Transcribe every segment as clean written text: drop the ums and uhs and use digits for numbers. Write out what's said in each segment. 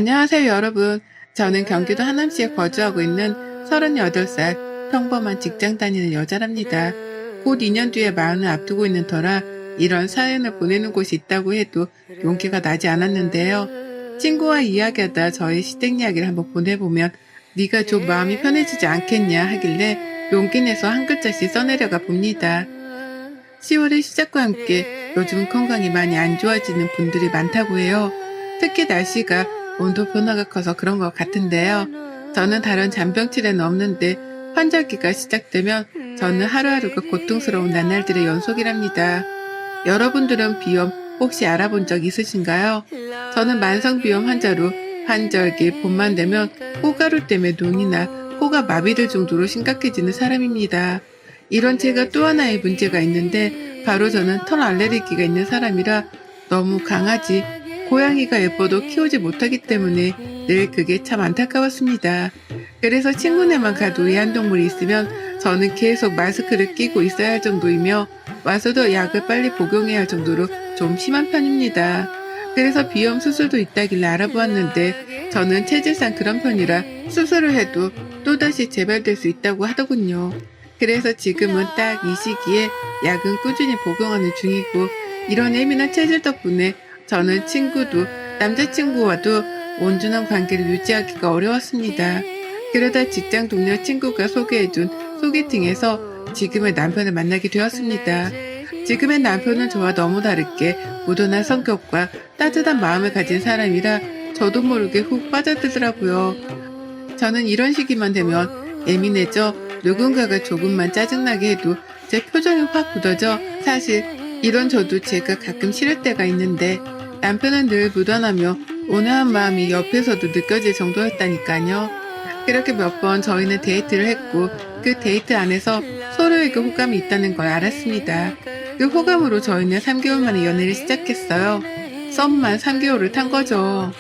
안녕하세요, 여러분. 저는 경기도 하남시에 거주하고 있는 38살 평범한 직장 다니는 여자랍니다. 곧 2년 뒤에 마흔을 앞두고 있는 터라 이런 사연을 보내는 곳이 있다고 해도 용기가 나지 않았는데요. 친구와 이야기하다 저의 시댁 이야기를 한번 보내보면 네가 좀 마음이 편해지지 않겠냐 하길래 용기 내서 한 글자씩 써내려가 봅니다. 10월의 시작과 함께 요즘 건강이 많이 안 좋아지는 분들이 많다고 해요. 특히 날씨가 온도 변화가 커서 그런 것 같은데요. 저는 다른 잔병치레는 없는데 환절기가 시작되면 저는 하루하루가 고통스러운 나날들의 연속이랍니다. 여러분들은 비염 혹시 알아본 적 있으신가요? 저는 만성비염 환자로 환절기 봄만 되면 코가루 때문에 눈이나 코가 마비될 정도로 심각해지는 사람입니다. 이런 제가 또 하나의 문제가 있는데 바로 저는 털 알레르기가 있는 사람이라 너무 강아지, 고양이가 예뻐도 키우지 못하기 때문에 늘 그게 참 안타까웠습니다. 그래서 친구네만 가도 애완동물이 있으면 저는 계속 마스크를 끼고 있어야 할 정도이며 와서도 약을 빨리 복용해야 할 정도로 좀 심한 편입니다. 그래서 비염 수술도 있다길래 알아보았는데 저는 체질상 그런 편이라 수술을 해도 또다시 재발될 수 있다고 하더군요. 그래서 지금은 딱 이 시기에 약은 꾸준히 복용하는 중이고 이런 예민한 체질 덕분에 저는 친구도 남자친구와도 온전한 관계를 유지하기가 어려웠습니다. 그러다 직장 동료 친구가 소개해준 소개팅에서 지금의 남편을 만나게 되었습니다. 지금의 남편은 저와 너무 다르게 무던한 성격과 따뜻한 마음을 가진 사람이라 저도 모르게 훅 빠져들더라고요. 저는 이런 시기만 되면 예민해져 누군가가 조금만 짜증나게 해도 제 표정이 확 굳어져 사실 이런 저도 제가 가끔 싫을 때가 있는데 남편은 늘 무던하며 온화한 마음이 옆에서도 느껴질 정도였다니까요. 그렇게 몇 번 저희는 데이트를 했고 그 데이트 안에서 서로에게 호감이 있다는 걸 알았습니다. 그 호감으로 저희는 3개월 만에 연애를 시작했어요. 썸만 3개월을 탄 거죠.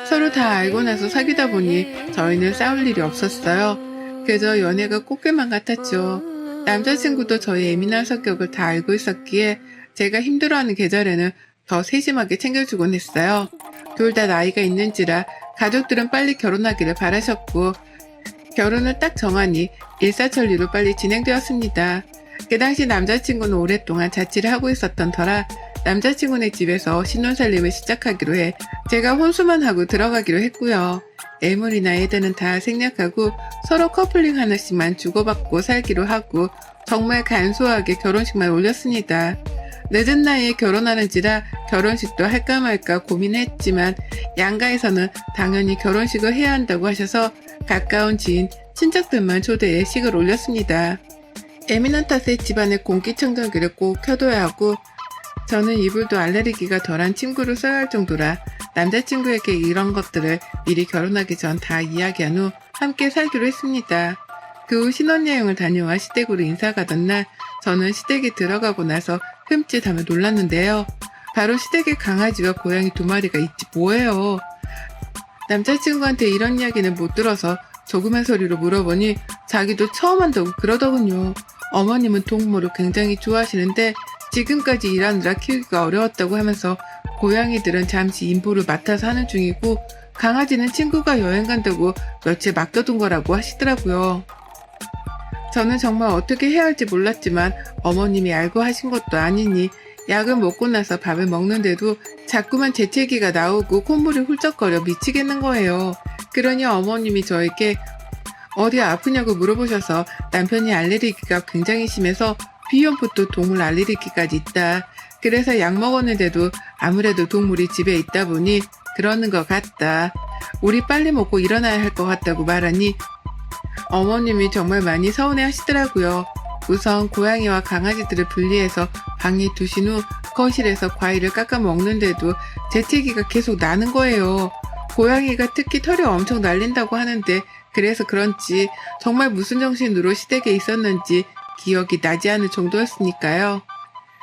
서로 다 알고 나서 사귀다 보니 저희는 싸울 일이 없었어요. 그저 연애가 꽃길만 같았죠. 남자친구도 저의 예민한 성격을 다 알고 있었기에 제가 힘들어하는 계절에는 더 세심하게 챙겨주곤 했어요. 둘 다 나이가 있는지라 가족들은 빨리 결혼하기를 바라셨고 결혼을 딱 정하니 일사천리로 빨리 진행되었습니다. 그 당시 남자친구는 오랫동안 자취를 하고 있었던 터라 남자친구네 집에서 신혼살림을 시작하기로 해 제가 혼수만 하고 들어가기로 했고요. 애물이나 애들은 다 생략하고 서로 커플링 하나씩만 주고받고 살기로 하고 정말 간소하게 결혼식만 올렸습니다. 늦은 나이에 결혼하는지라 결혼식도 할까 말까 고민했지만 양가에서는 당연히 결혼식을 해야 한다고 하셔서 가까운 지인, 친척들만 초대해 식을 올렸습니다. 예민한 탓에 집안에 공기청정기를 꼭 켜둬야 하고 저는 이불도 알레르기가 덜한 침구를 써야 할 정도라 남자친구에게 이런 것들을 미리 결혼하기 전 다 이야기한 후 함께 살기로 했습니다. 그 후 신혼여행을 다녀와 시댁으로 인사가던 날 저는 시댁에 들어가고 나서 흠칫하며 놀랐는데요. 바로 시댁에 강아지와 고양이 2마리가 있지 뭐예요. 남자친구한테 이런 이야기는 못 들어서 조그만 소리로 물어보니 자기도 처음 한다고 그러더군요. 어머님은 동물을 굉장히 좋아하시는데 지금까지 일하느라 키우기가 어려웠다고 하면서 고양이들은 잠시 임보를 맡아서 하는 중이고 강아지는 친구가 여행 간다고 며칠 맡겨둔 거라고 하시더라고요. 저는 정말 어떻게 해야 할지 몰랐지만 어머님이 알고 하신 것도 아니니 약을 먹고 나서 밥을 먹는데도 자꾸만 재채기가 나오고 콧물이 훌쩍거려 미치겠는 거예요. 그러니 어머님이 저에게 어디 아프냐고 물어보셔서 남편이 알레르기가 굉장히 심해서 비염부터 동물 알레르기까지 있다. 그래서 약 먹었는데도 아무래도 동물이 집에 있다 보니 그러는 것 같다. 우리 빨리 먹고 일어나야 할 것 같다고 말하니 어머님이 정말 많이 서운해 하시더라고요. 우선 고양이와 강아지들을 분리해서 방에 두신 후 거실에서 과일을 깎아 먹는데도 재채기가 계속 나는 거예요. 고양이가 특히 털이 엄청 날린다고 하는데 그래서 그런지 정말 무슨 정신으로 시댁에 있었는지 기억이 나지 않을 정도였으니까요.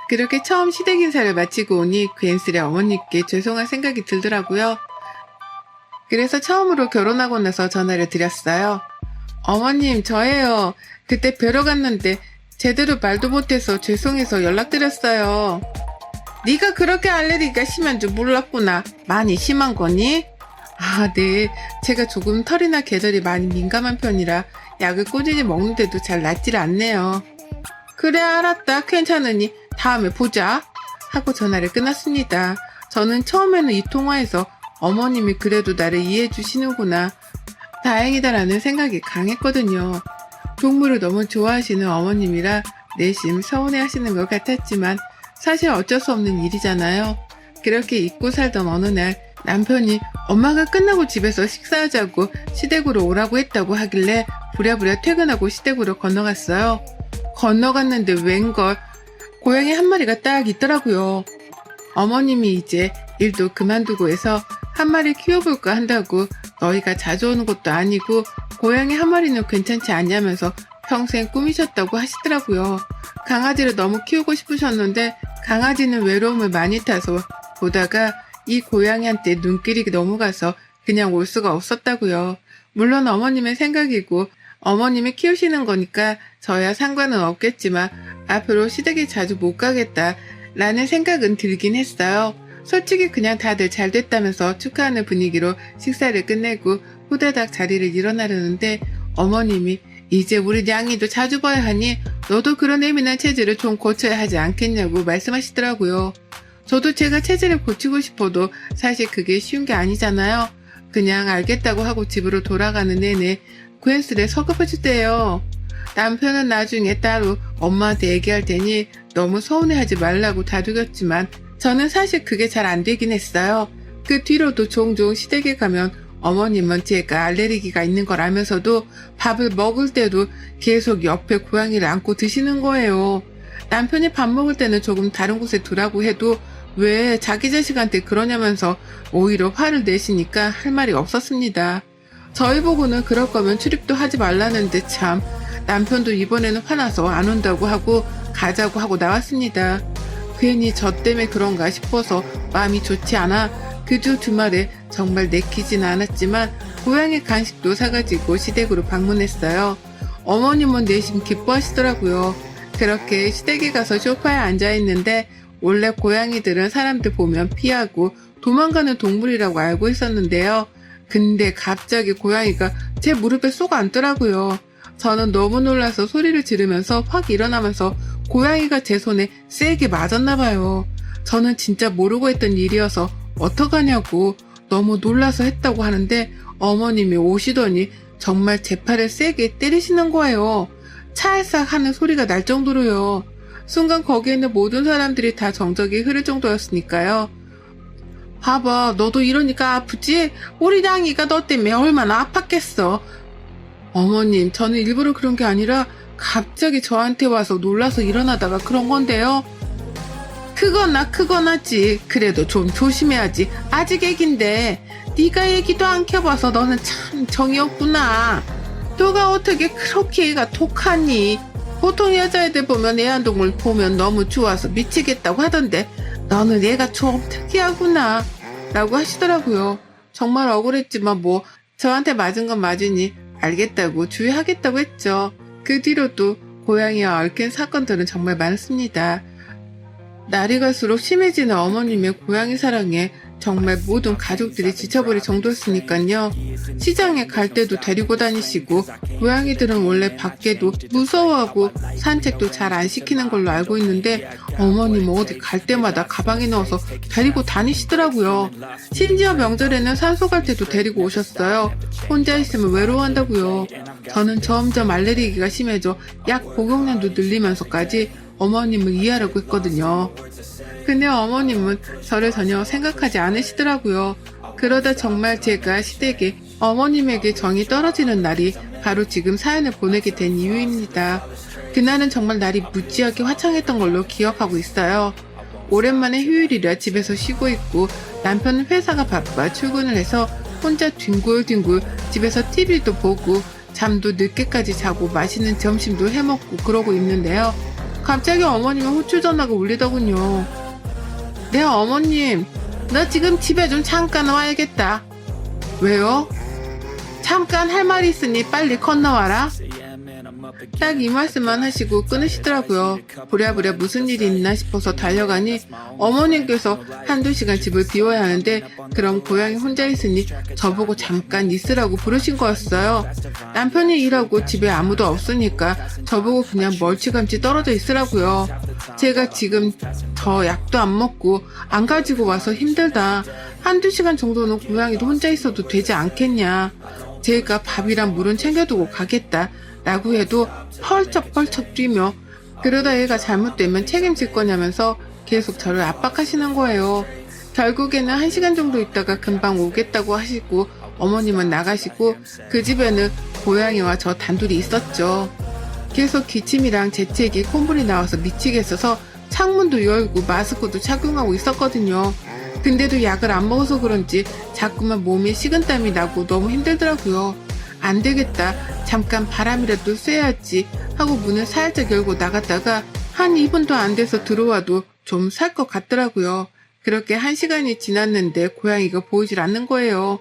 그렇게 처음 시댁 인사를 마치고 오니 괜스레 어머니께 죄송할 생각이 들더라고요. 그래서 처음으로 결혼하고 나서 전화를 드렸어요. 어머님, 저예요. 그때 뵈러 갔는데 제대로 말도 못해서 죄송해서 연락드렸어요. 네가 그렇게 알레르기가 심한 줄 몰랐구나. 많이 심한 거니? 아, 네. 제가 조금 털이나 계절이 많이 민감한 편이라 약을 꾸준히 먹는데도 잘 낫질 않네요. 그래, 알았다. 괜찮으니 다음에 보자. 하고 전화를 끊었습니다. 저는 처음에는 이 통화에서 어머님이 그래도 나를 이해해 주시는구나, 다행이다라는 생각이 강했거든요. 동물을 너무 좋아하시는 어머님이라 내심 서운해 하시는 것 같았지만 사실 어쩔 수 없는 일이잖아요. 그렇게 잊고 살던 어느 날 남편이 엄마가 끝나고 집에서 식사하자고 시댁으로 오라고 했다고 하길래 부랴부랴 퇴근하고 시댁으로 건너갔어요. 건너갔는데 웬걸 고양이 한 마리가 딱 있더라고요. 어머님이 이제 일도 그만두고 해서 한 마리 키워볼까 한다고 너희가 자주 오는 것도 아니고 고양이 한 마리는 괜찮지 않냐면서 평생 꾸미셨다고 하시더라고요. 강아지를 너무 키우고 싶으셨는데 강아지는 외로움을 많이 타서 보다가 이 고양이한테 눈길이 넘어가서 그냥 올 수가 없었다고요. 물론 어머님의 생각이고 어머님이 키우시는 거니까 저야 상관은 없겠지만 앞으로 시댁에 자주 못 가겠다라는 생각은 들긴 했어요. 솔직히 그냥 다들 잘 됐다면서 축하하는 분위기로 식사를 끝내고 후다닥 자리를 일어나려는데 어머님이 이제 우리 냥이도 자주 봐야 하니 너도 그런 예민한 체질을 좀 고쳐야 하지 않겠냐고 말씀하시더라고요. 저도 제가 체질을 고치고 싶어도 사실 그게 쉬운 게 아니잖아요. 그냥 알겠다고 하고 집으로 돌아가는 내내 괜스레 서급해주대요. 남편은 나중에 따로 엄마한테 얘기할 테니 너무 서운해하지 말라고 다독였지만 저는 사실 그게 잘 안 되긴 했어요. 그 뒤로도 종종 시댁에 가면 어머님은 제가 알레르기가 있는 걸 알면서도 밥을 먹을 때도 계속 옆에 고양이를 안고 드시는 거예요. 남편이 밥 먹을 때는 조금 다른 곳에 두라고 해도 왜 자기 자식한테 그러냐면서 오히려 화를 내시니까 할 말이 없었습니다. 저희 보고는 그럴 거면 출입도 하지 말라는데 참, 남편도 이번에는 화나서 안 온다고 하고 가자고 하고 나왔습니다. 괜히 저 때문에 그런가 싶어서 마음이 좋지 않아 그 주 주말에 정말 내키진 않았지만 고양이 간식도 사가지고 시댁으로 방문했어요. 어머님은 내심 기뻐하시더라고요. 그렇게 시댁에 가서 소파에 앉아있는데 원래 고양이들은 사람들 보면 피하고 도망가는 동물이라고 알고 있었는데요. 근데 갑자기 고양이가 제 무릎에 쏙 앉더라고요. 저는 너무 놀라서 소리를 지르면서 확 일어나면서 고양이가 제 손에 세게 맞았나봐요. 저는 진짜 모르고 했던 일이어서 어떡하냐고 너무 놀라서 했다고 하는데 어머님이 오시더니 정말 제 팔을 세게 때리시는 거예요. 찰싹 하는 소리가 날 정도로요. 순간 거기에 있는 모든 사람들이 다 정적이 흐를 정도였으니까요. 봐봐, 너도 이러니까 아프지? 우리 냥이가 너 때문에 얼마나 아팠겠어. 어머님, 저는 일부러 그런 게 아니라 갑자기 저한테 와서 놀라서 일어나다가 그런 건데요. 그거나지. 그래도 좀 조심해야지. 아직 애긴데. 네가 애기도 안 켜봐서 너는 참 정이 없구나. 너가 어떻게 그렇게 애가 독하니? 보통 여자애들 보면 애완동물 보면 너무 좋아서 미치겠다고 하던데 너는 애가 좀 특이하구나 라고 하시더라고요. 정말 억울했지만 뭐 저한테 맞은 건 맞으니 알겠다고 주의하겠다고 했죠. 그 뒤로도 고양이와 얽힌 사건들은 정말 많습니다. 날이 갈수록 심해지는 어머님의 고양이 사랑에 정말 모든 가족들이 지쳐버릴 정도였으니까요. 시장에 갈 때도 데리고 다니시고 고양이들은 원래 밖에도 무서워하고 산책도 잘 안 시키는 걸로 알고 있는데 어머님은 어디 갈 때마다 가방에 넣어서 데리고 다니시더라고요. 심지어 명절에는 산소 갈 때도 데리고 오셨어요. 혼자 있으면 외로워한다고요. 저는 점점 알레르기가 심해져 약 복용량도 늘리면서까지 어머님을 이해하려고 했거든요. 근데 어머님은 저를 전혀 생각하지 않으시더라고요. 그러다 정말 제가 시댁에 어머님에게 정이 떨어지는 날이 바로 지금 사연을 보내게 된 이유입니다. 그날은 정말 날이 무지하게 화창했던 걸로 기억하고 있어요. 오랜만에 휴일이라 집에서 쉬고 있고 남편은 회사가 바빠 출근을 해서 혼자 뒹굴뒹굴 집에서 TV도 보고 잠도 늦게까지 자고 맛있는 점심도 해먹고 그러고 있는데요. 갑자기 어머님의 호출 전화가 울리더군요. 네, 어머님, 너 지금 집에 좀 잠깐 와야겠다. 왜요? 잠깐 할 말이 있으니 빨리 건너와라. 딱 이 말씀만 하시고 끊으시더라고요. 부랴부랴 무슨 일이 있나 싶어서 달려가니 어머님께서 한두 시간 집을 비워야 하는데 그럼 고양이 혼자 있으니 저보고 잠깐 있으라고 부르신 거였어요. 남편이 일하고 집에 아무도 없으니까 저보고 그냥 멀찌감치 떨어져 있으라고요. 제가 지금 저 약도 안 먹고 안 가지고 와서 힘들다. 한두 시간 정도는 고양이도 혼자 있어도 되지 않겠냐. 제가 밥이랑 물은 챙겨두고 가겠다. 라고 해도 펄쩍펄쩍 뛰며 그러다 얘가 잘못되면 책임질 거냐면서 계속 저를 압박하시는 거예요. 결국에는 1시간 정도 있다가 금방 오겠다고 하시고 어머님은 나가시고 그 집에는 고양이와 저 단둘이 있었죠. 계속 기침이랑 재채기, 콧물이 나와서 미치겠어서 창문도 열고 마스크도 착용하고 있었거든요. 근데도 약을 안 먹어서 그런지 자꾸만 몸에 식은땀이 나고 너무 힘들더라고요. 안 되겠다. 잠깐 바람이라도 쐬야지 하고 문을 살짝 열고 나갔다가 한 2분도 안 돼서 들어와도 좀 살 것 같더라고요. 그렇게 1시간이 지났는데 고양이가 보이질 않는 거예요.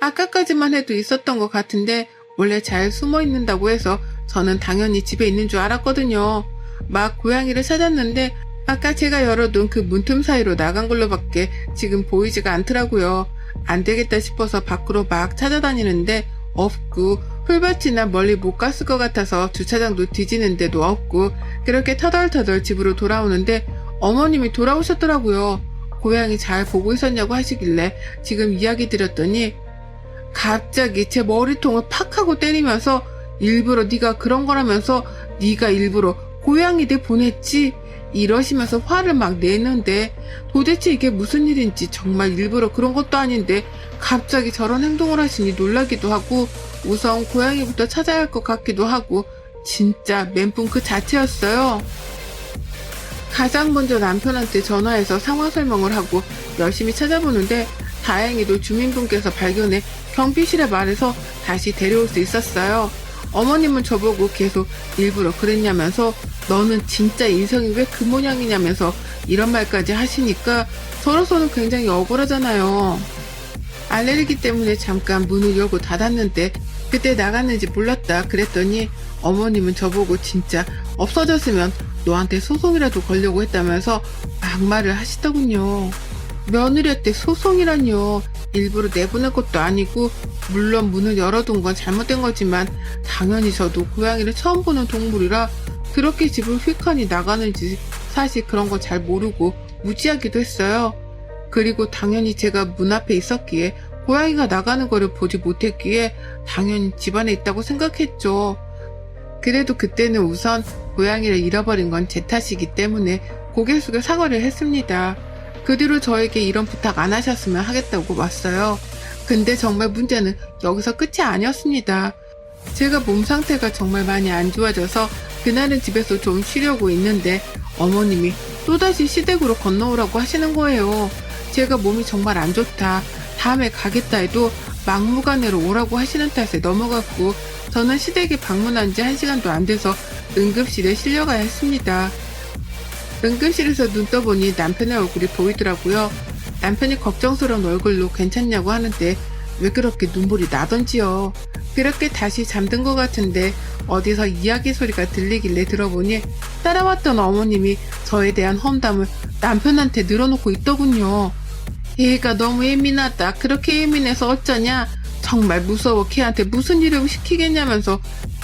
아까까지만 해도 있었던 것 같은데 원래 잘 숨어 있는다고 해서 저는 당연히 집에 있는 줄 알았거든요. 막 고양이를 찾았는데 아까 제가 열어둔 그 문틈 사이로 나간 걸로밖에 지금 보이지가 않더라고요. 안 되겠다 싶어서 밖으로 막 찾아다니는데 없고 풀밭이나 멀리 못 갔을 것 같아서 주차장도 뒤지는데도 없고 그렇게 터덜터덜 집으로 돌아오는데 어머님이 돌아오셨더라고요. 고양이 잘 보고 있었냐고 하시길래 지금 이야기 드렸더니 갑자기 제 머리통을 팍 하고 때리면서 일부러 네가 그런 거라면서 네가 일부러 고양이들 보냈지? 이러시면서 화를 막 내는데 도대체 이게 무슨 일인지 정말 일부러 그런 것도 아닌데 갑자기 저런 행동을 하시니 놀라기도 하고 우선 고양이부터 찾아야 할 것 같기도 하고 진짜 멘붕 그 자체였어요. 가장 먼저 남편한테 전화해서 상황 설명을 하고 열심히 찾아보는데 다행히도 주민분께서 발견해 경비실에 말해서 다시 데려올 수 있었어요. 어머님은 저보고 계속 일부러 그랬냐면서 너는 진짜 인성이 왜 그 모양이냐면서 이런 말까지 하시니까 저로서는 굉장히 억울하잖아요. 알레르기 때문에 잠깐 문을 열고 닫았는데 그때 나갔는지 몰랐다 그랬더니 어머님은 저보고 진짜 없어졌으면 너한테 소송이라도 걸려고 했다면서 막말을 하시더군요. 며느리한테 소송이라뇨. 일부러 내보낼 것도 아니고 물론 문을 열어둔 건 잘못된 거지만 당연히 저도 고양이를 처음 보는 동물이라 그렇게 집을 휙하니 나가는지 사실 그런 거 잘 모르고 무지하기도 했어요. 그리고 당연히 제가 문 앞에 있었기에 고양이가 나가는 거를 보지 못했기에 당연히 집안에 있다고 생각했죠. 그래도 그때는 우선 고양이를 잃어버린 건 제 탓이기 때문에 고개 숙여 사과를 했습니다. 그 뒤로 저에게 이런 부탁 안 하셨으면 하겠다고 왔어요. 근데 정말 문제는 여기서 끝이 아니었습니다. 제가 몸 상태가 정말 많이 안 좋아져서 그날은 집에서 좀 쉬려고 있는데 어머님이 또다시 시댁으로 건너오라고 하시는 거예요. 제가 몸이 정말 안 좋다. 다음에 가겠다 해도 막무가내로 오라고 하시는 탓에 넘어갔고 저는 시댁에 방문한 지 1시간도 안 돼서 응급실에 실려가야 했습니다. 응급실에서 눈 떠보니 남편의 얼굴이 보이더라고요. 남편이 걱정스러운 얼굴로 괜찮냐고 하는데 왜 그렇게 눈물이 나던지요. 그렇게 다시 잠든 것 같은데 어디서 이야기 소리가 들리길래 들어보니 따라왔던 어머님이 저에 대한 험담을 남편한테 늘어놓고 있더군요. 얘가 너무 예민하다. 그렇게 예민해서 어쩌냐. 정말 무서워. 걔한테 무슨 일을 시키겠냐면서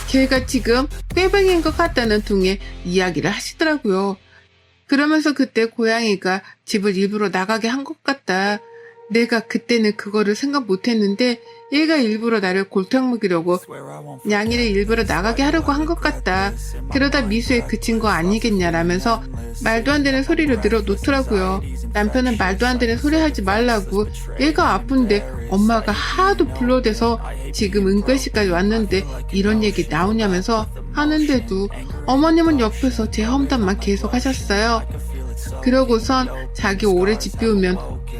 걔가 지금 꾀병인 것 같다는 둥에 이야기를 하시더라고요. 그러면서 그때 고양이가 집을 일부러 나가게 한 것 같다. 내가 그때는 그거를 생각 못했는데 얘가 일부러 나를 골탕 먹이려고 냥이를 일부러 나가게 하려고 한 것 같다. 그러다 미수에 그친 거 아니겠냐라면서 말도 안 되는 소리를 늘어놓더라고요. 남편은 말도 안 되는 소리 하지 말라고 얘가 아픈데 엄마가 하도 불러대서 지금 응급실까지 왔는데 이런 얘기 나오냐면서 하는데도 어머님은 옆에서 제 험담만 계속 하셨어요. 그러고선 자기 오래 집 비우면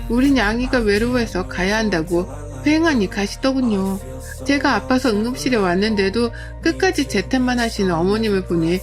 우리 냥이가 외로워해서 가야 한다고 휑하니 가시더군요. 제가 아파서 응급실에 왔는데도 끝까지 제 탓만 하시는 어머님을 보니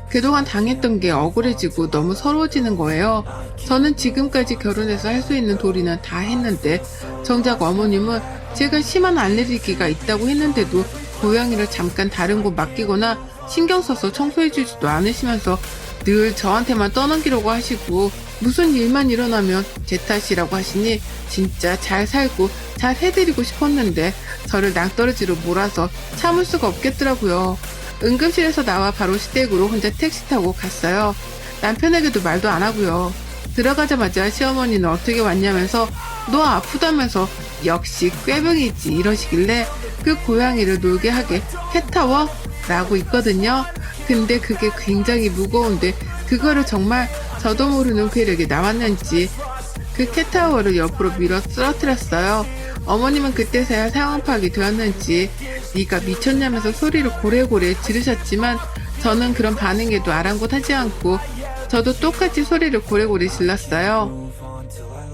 그동안 당했던 게 억울해지고 너무 서러워지는 거예요. 저는 지금까지 결혼해서 할 수 있는 도리는 다 했는데 정작 어머님은 제가 심한 알레르기가 있다고 했는데도 고양이를 잠깐 다른 곳 맡기거나 신경 써서 청소해주지도 않으시면서 늘 저한테만 떠넘기려고 하시고 무슨 일만 일어나면 제 탓이라고 하시니 진짜 잘 살고 잘 해드리고 싶었는데 저를 낭떠러지로 몰아서 참을 수가 없겠더라고요. 응급실에서 나와 바로 시댁으로 혼자 택시 타고 갔어요. 남편에게도 말도 안 하고요. 들어가자마자 시어머니는 어떻게 왔냐면서 너 아프다면서 역시 꾀병이지 이러시길래 그 고양이를 놀게 하게 캣타워? 라고 있거든요. 근데 그게 굉장히 무거운데 그거를 정말 저도 모르는 괴력이 나왔는지 그 캣타워를 옆으로 밀어 쓰러뜨렸어요. 어머님은 그때서야 상황 파악이 되었는지 네가 미쳤냐면서 소리를 고래고래 지르셨지만 저는 그런 반응에도 아랑곳하지 않고 저도 똑같이 소리를 고래고래 질렀어요.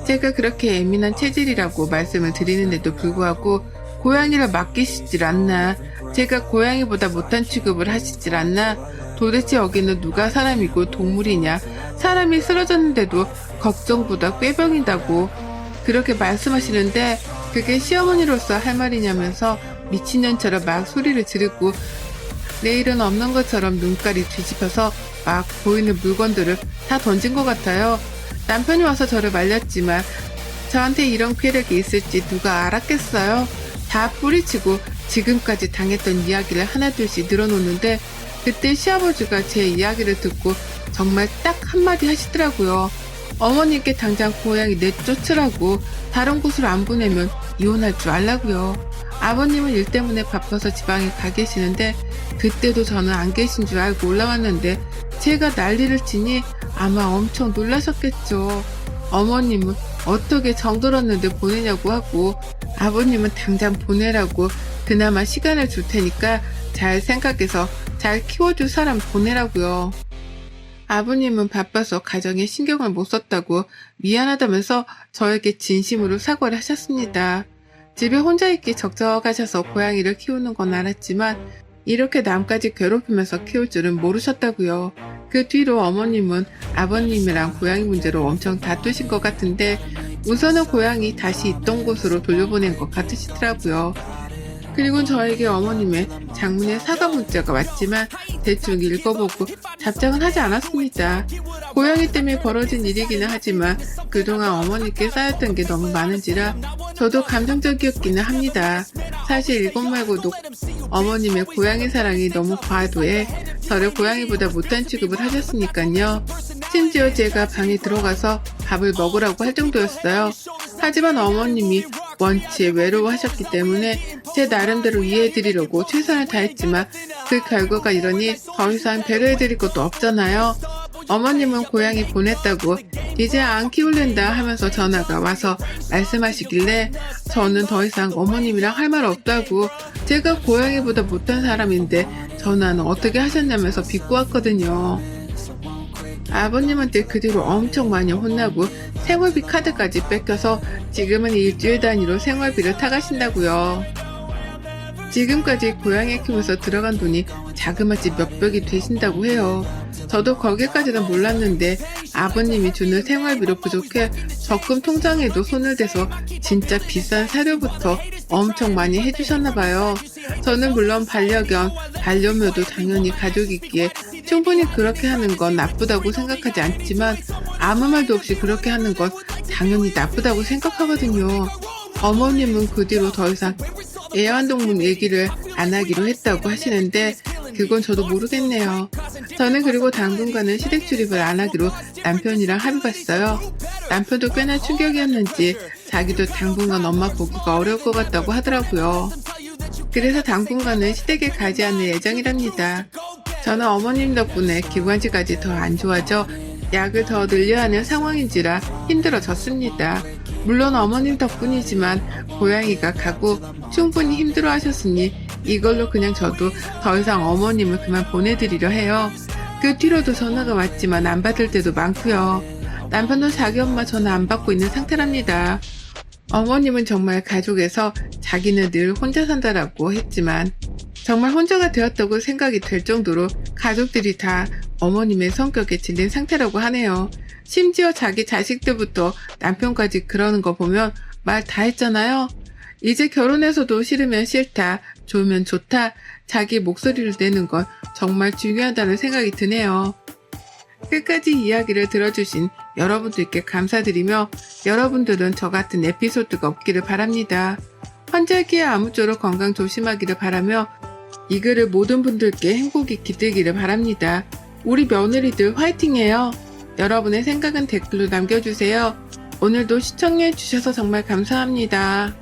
제가 그렇게 예민한 체질이라고 말씀을 드리는데도 불구하고 고양이를 맡기시질 않나, 제가 고양이보다 못한 취급을 하시질 않나, 도대체 여기는 누가 사람이고 동물이냐, 사람이 쓰러졌는데도 걱정보다 꾀병이다고 그렇게 말씀하시는데 그게 시어머니로서 할 말이냐면서 미친년처럼 막 소리를 지르고 내일은 없는 것처럼 눈깔이 뒤집혀서 막 보이는 물건들을 다 던진 것 같아요. 남편이 와서 저를 말렸지만 저한테 이런 괴력이 있을지 누가 알았겠어요. 다 뿌리치고 지금까지 당했던 이야기를 하나둘씩 늘어놓는데 그때 시아버지가 제 이야기를 듣고 정말 딱 한마디 하시더라고요. 어머님께 당장 고양이 내쫓으라고, 다른 곳으로 안 보내면 이혼할 줄 알라고요. 아버님은 일 때문에 바빠서 지방에 가 계시는데 그때도 저는 안 계신 줄 알고 올라왔는데 제가 난리를 치니 아마 엄청 놀라셨겠죠. 어머님은 어떻게 정들었는데 보내냐고 하고 아버님은 당장 보내라고 그나마 시간을 줄 테니까 잘 생각해서 잘 키워줄 사람 보내라고요. 아버님은 바빠서 가정에 신경을 못 썼다고 미안하다면서 저에게 진심으로 사과를 하셨습니다. 집에 혼자 있기 적적하셔서 고양이를 키우는 건 알았지만 이렇게 남까지 괴롭히면서 키울 줄은 모르셨다고요. 그 뒤로 어머님은 아버님이랑 고양이 문제로 엄청 다투신 것 같은데 우선은 고양이 다시 있던 곳으로 돌려보낸 것 같으시더라고요. 그리고 저에게 어머님의 장문의 사과 문자가 왔지만 대충 읽어보고 답장은 하지 않았습니다. 고양이 때문에 벌어진 일이기는 하지만 그동안 어머니께 쌓였던 게 너무 많은지라 저도 감정적이었기는 합니다. 사실 이것 말고도 어머님의 고양이 사랑이 너무 과도해 저를 고양이보다 못한 취급을 하셨으니까요. 심지어 제가 방에 들어가서 밥을 먹으라고 할 정도였어요. 하지만 어머님이 원체 외로워하셨기 때문에 제 나름대로 이해해드리려고 최선을 다했지만 그 결과가 이러니 더 이상 배려해드릴 것도 없잖아요. 어머님은 고양이 보냈다고 이제 안 키울랜다 하면서 전화가 와서 말씀하시길래 저는 더 이상 어머님이랑 할 말 없다고 제가 고양이보다 못한 사람인데 전화는 어떻게 하셨냐면서 비꼬았거든요. 아버님한테 그 뒤로 엄청 많이 혼나고 생활비 카드까지 뺏겨서 지금은 일주일 단위로 생활비를 타가신다고요. 지금까지 고양이 키우면서 들어간 돈이 자그마치 몇백이 되신다고 해요. 저도 거기까지는 몰랐는데 아버님이 주는 생활비로 부족해 적금 통장에도 손을 대서 진짜 비싼 사료부터 엄청 많이 해주셨나봐요. 저는 물론 반려견, 반려묘도 당연히 가족이기에 충분히 그렇게 하는 건 나쁘다고 생각하지 않지만 아무 말도 없이 그렇게 하는 건 당연히 나쁘다고 생각하거든요. 어머님은 그 뒤로 더 이상 애완동물 얘기를 안 하기로 했다고 하시는데 그건 저도 모르겠네요. 저는 그리고 당분간은 시댁 출입을 안 하기로 남편이랑 합의봤어요. 남편도 꽤나 충격이었는지 자기도 당분간 엄마 보기가 어려울 것 같다고 하더라고요. 그래서 당분간은 시댁에 가지 않을 예정이랍니다. 저는 어머님 덕분에 기관지까지 더 안 좋아져 약을 더 늘려야 하는 상황인지라 힘들어졌습니다. 물론 어머님 덕분이지만 고양이가 가고 충분히 힘들어 하셨으니 이걸로 그냥 저도 더 이상 어머님을 그만 보내드리려 해요. 그 뒤로도 전화가 왔지만 안 받을 때도 많고요. 남편도 자기 엄마 전화 안 받고 있는 상태랍니다. 어머님은 정말 가족에서 자기는 늘 혼자 산다라고 했지만 정말 혼자가 되었다고 생각이 될 정도로 가족들이 다 어머님의 성격에 질린 상태라고 하네요. 심지어 자기 자식들부터 남편까지 그러는 거 보면 말 다 했잖아요. 이제 결혼해서도 싫으면 싫다, 좋으면 좋다. 자기 목소리를 내는 건 정말 중요하다는 생각이 드네요. 끝까지 이야기를 들어주신 여러분들께 감사드리며 여러분들은 저 같은 에피소드가 없기를 바랍니다. 환절기에 아무쪼록 건강 조심하기를 바라며 이 글을 모든 분들께 행복이 깃들기를 바랍니다. 우리 며느리들 화이팅해요. 여러분의 생각은 댓글로 남겨주세요. 오늘도 시청해주셔서 정말 감사합니다.